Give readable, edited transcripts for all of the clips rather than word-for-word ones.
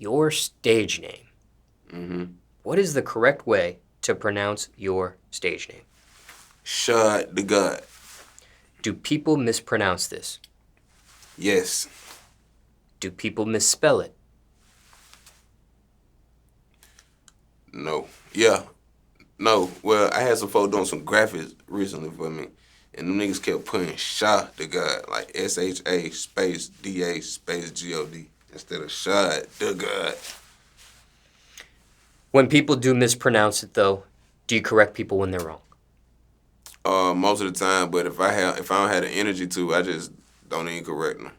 Your stage name. Mm-hmm. What is the correct way to pronounce your stage name? Shad Da God. Do people mispronounce this? Yes. Do people misspell it? No. Yeah. No. Well, I had some folks doing some graphics recently for me, and them niggas kept putting Shad Da God, like S-H-A space D-A space G-O-D, instead of Shad Da God. When people do mispronounce it, though, do you correct people when they're wrong? Most of the time, but if I don't have the energy to, I just don't even correct them.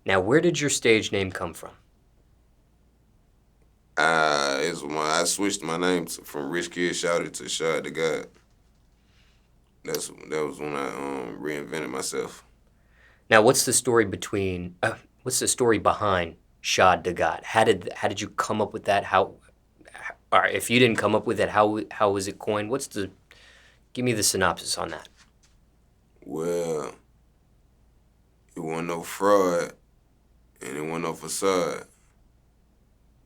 Now, where did your stage name come from? It's when I switched my name from Rich Kid Shouted to Shad Da God. That was when I reinvented myself. Now, what's the story behind Shad Da God? How did you come up with that? All right, if you didn't come up with it, how was it coined? Give me the synopsis on that. Well, it wasn't no fraud, and it wasn't no facade.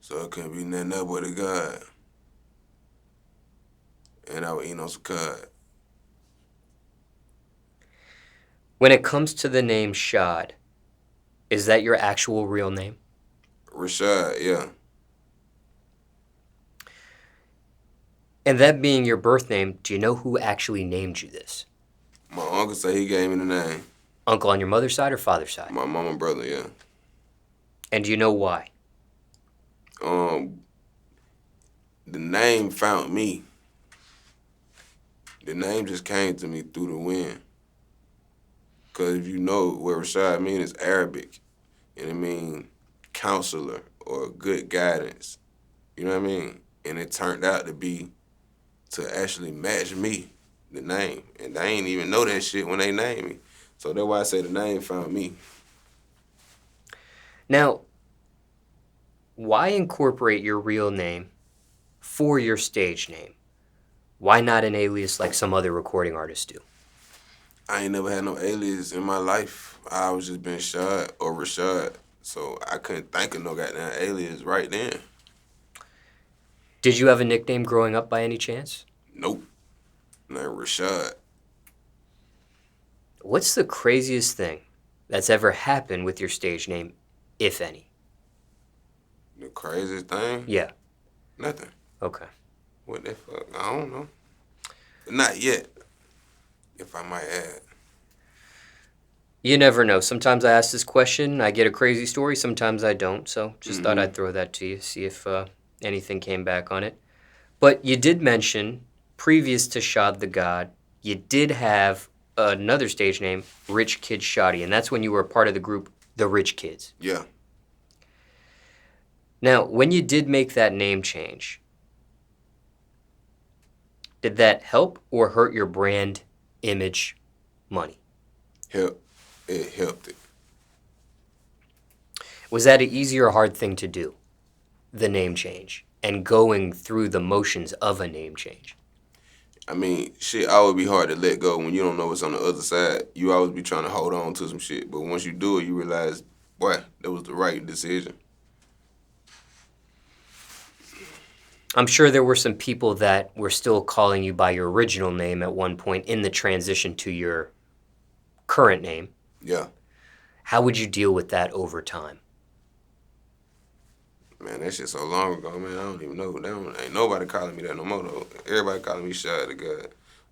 So it couldn't be nothing up but a God. And I would eat on some cod. When it comes to the name Shad, is that your actual real name? Rashad, yeah. And that being your birth name, do you know who actually named you this? My uncle said he gave me the name. Uncle on your mother's side or father's side? My mama and brother, yeah. And do you know why? The name found me. The name just came to me through the wind. Because if you know what Rashad means, it's Arabic. And it means counselor or good guidance. You know what I mean? And it turned out to actually match me, the name. And they ain't even know that shit when they named me. So that's why I say the name found me. Now, why incorporate your real name for your stage name? Why not an alias like some other recording artists do? I ain't never had no alias in my life. I always just been Shad or Rashad. So I couldn't think of no goddamn alias right then. Did you have a nickname growing up by any chance? Nope. Not Rashad. What's the craziest thing that's ever happened with your stage name, if any? The craziest thing? Yeah. Nothing. Okay. What the fuck? I don't know. Not yet, if I might add. You never know. Sometimes I ask this question, I get a crazy story, sometimes I don't. So just thought I'd throw that to you, see if anything came back on it. But you did mention, previous to Shad Da God, you did have another stage name, Rich Kid Shoddy, and that's when you were a part of the group, The Rich Kids. Yeah. Now, when you did make that name change, did that help or hurt your brand, image, money? It helped it. Was that an easy or hard thing to do, the name change, and going through the motions of a name change? I mean, shit always be hard to let go when you don't know what's on the other side. You always be trying to hold on to some shit. But once you do it, you realize, boy, that was the right decision. I'm sure there were some people that were still calling you by your original name at one point in the transition to your current name. Yeah. How would you deal with that over time? Man, that shit so long ago, man. I don't even know. Ain't nobody calling me that no more, though. Everybody calling me Shad Da God.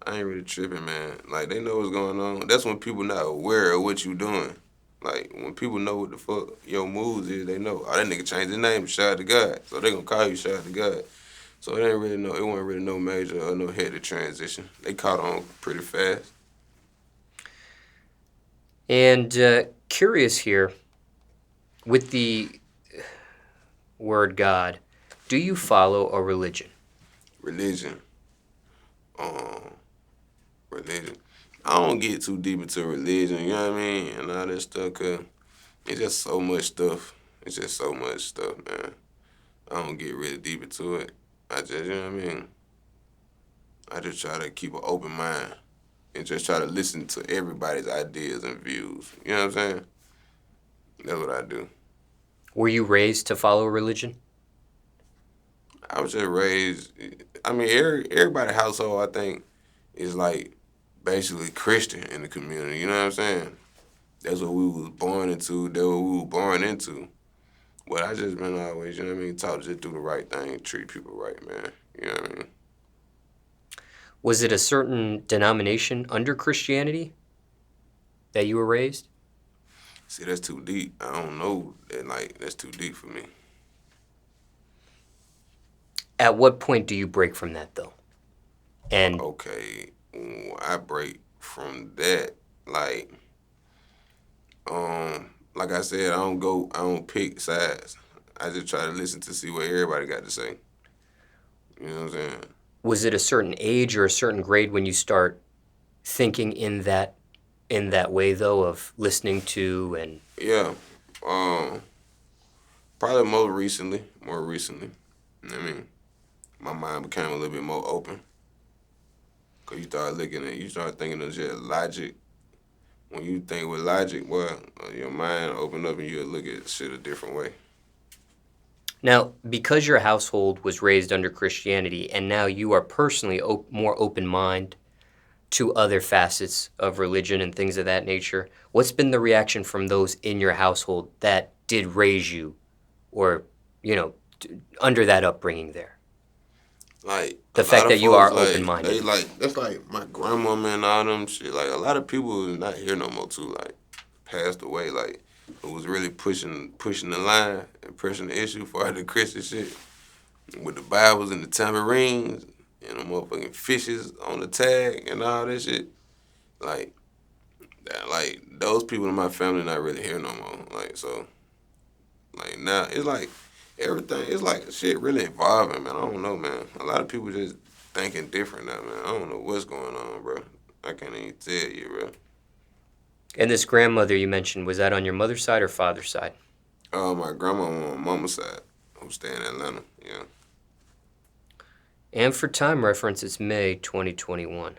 I ain't really tripping, man. Like, they know what's going on. That's when people not aware of what you doing. Like, when people know what the fuck your moves is, they know. Oh, that nigga changed his name to Shad Da God. So they gonna call you Shad Da God. So it wasn't really no major or no hectic transition. They caught on pretty fast. And curious here, with the word God, do you follow a religion? Religion. Religion. I don't get too deep into religion, you know what I mean? And all that stuff, cause it's just so much stuff. It's just so much stuff, man. I don't get really deep into it. I just, you know what I mean? I just try to keep an open mind and just try to listen to everybody's ideas and views. You know what I'm saying? That's what I do. Were you raised to follow a religion? I was just raised. I mean, everybody household I think is like basically Christian in the community. You know what I'm saying? That's what we was born into. That's what we were born into. But I just been always, you know what I mean, taught to just do the right thing, treat people right, man. You know what I mean? Was it a certain denomination under Christianity that you were raised? See, that's too deep. I don't know. That's too deep for me. At what point do you break from that, though? And Okay, I break from that. Like, like I said, I don't pick sides. I just try to listen to see what everybody got to say. You know what I'm saying? was it a certain age or a certain grade when you start thinking in that way, though, of listening to and Yeah. Um, Probably more recently. You know what I mean? My mind became a little bit more open. Cause you start thinking of just logic. When you think with logic, well, your mind open up and you'll look at shit a different way. now, because your household was raised under Christianity and now you are personally more open minded to other facets of religion and things of that nature, what's been the reaction from those in your household that did raise you or, you know, under that upbringing there? Like a The lot fact of that you folks, are open minded. that's like my grandmama and all them shit. Like a lot of people is not here no more too. Like passed away. Like who was really pushing the line and pushing the issue for the Christian shit with the Bibles and the tambourines and the motherfucking fishes on the tag and all that shit. Like like those people in my family not really here no more. Like so, like now it's like everything. It's like shit really evolving, man. I don't know, man. A lot of people just thinking different now, man. I don't know what's going on, bro. I can't even tell you, bro. And this grandmother you mentioned, was that on your mother's side or father's side? My grandma on my mama's side, who stay in Atlanta. Yeah. And for time reference, it's May 2021.